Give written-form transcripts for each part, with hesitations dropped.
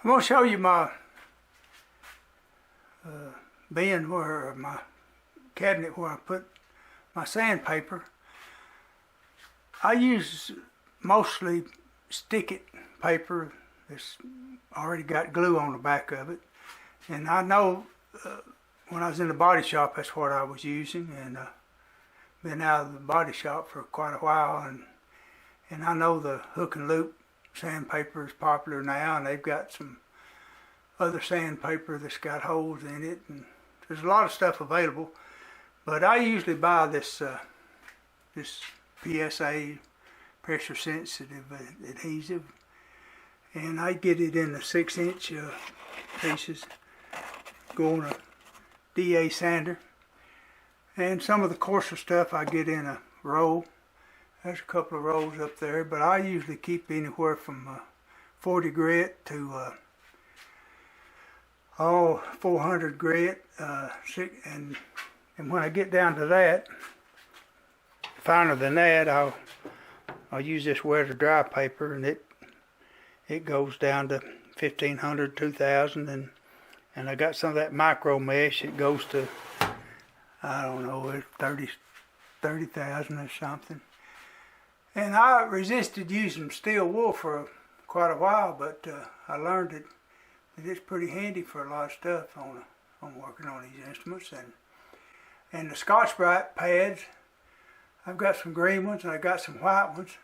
I'm going to show you my bin where my cabinet where I put my sandpaper. I use mostly stick-it paper that's already got glue on the back of it, and I know when I was in the body shop that's what I was using, and been out of the body shop for quite a while, and I know the hook and loop sandpaper is popular now, and they've got some other sandpaper that's got holes in it, and there's a lot of stuff available. But I usually buy this this PSA, pressure sensitive adhesive, and I get it in the 6-inch pieces. Go on a DA sander, and some of the coarser stuff I get in a roll. There's a couple of rolls up there, but I usually keep anywhere from 40 grit to 400 grit, and when I get down to that, finer than that, I'll use this wear to dry paper, and it goes down to 1500, 2000, and I got some of that micro mesh. It goes to, I don't know, 30,000 or something. And I resisted using steel wool for quite a while, but I learned that it's pretty handy for a lot of stuff on working on these instruments. And the Scotch-Brite pads, I've got some green ones and I got some white ones.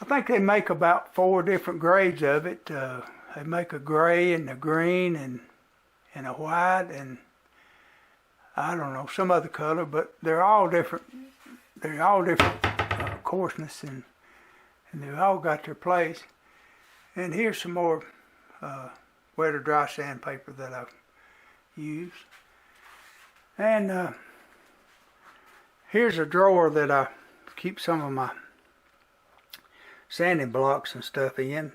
I think they make about 4 different grades of it. They make a gray and a green and a white and I don't know, some other color, but they're all different. They're all different coarseness, and they've all got their place. And here's some more wet or dry sandpaper that I've used. And here's a drawer that I keep some of my sanding blocks and stuff in.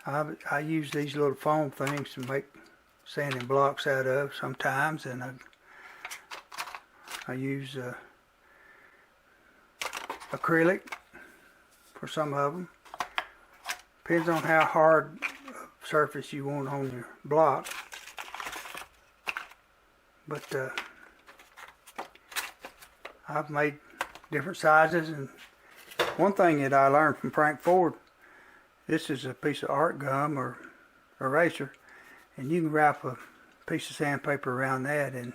I use these little foam things to make sanding blocks out of sometimes, and I use acrylic for some of them. Depends on how hard surface you want on your block. But I've made different sizes, and one thing that I learned from Frank Ford, this is a piece of art gum or eraser, and you can wrap a piece of sandpaper around that, and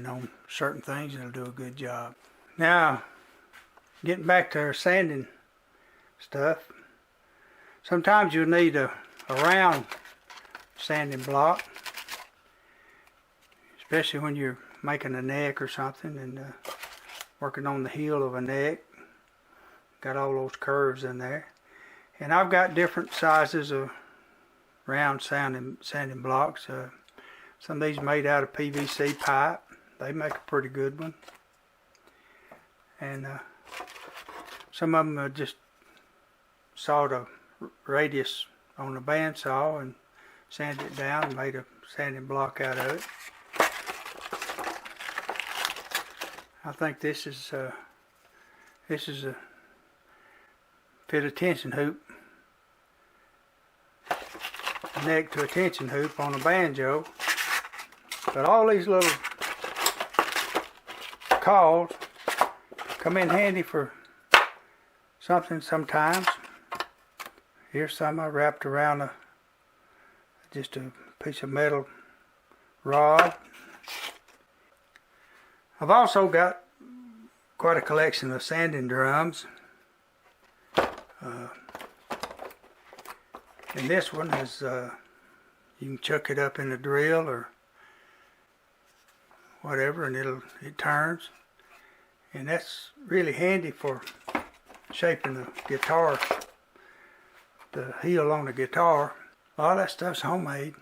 on certain things it'll do a good job. Now, getting back to our sanding stuff, sometimes you'll need a round sanding block, especially when you're making a neck or something and working on the heel of a neck. Got all those curves in there. And I've got different sizes of round sanding blocks. Some of these made out of PVC pipe. They make a pretty good one. And some of them are just sawed a radius on the bandsaw and sanded it down and made a sanding block out of it. I think this is a fit a tension hoop, neck to a tension hoop on a banjo. But all these little cawls come in handy for something sometimes. Here's some I wrapped around just a piece of metal rod. I've also got quite a collection of sanding drums. And this one is, you can chuck it up in a drill or whatever, and it turns. And that's really handy for shaping the guitar, the heel on the guitar. All that stuff's homemade.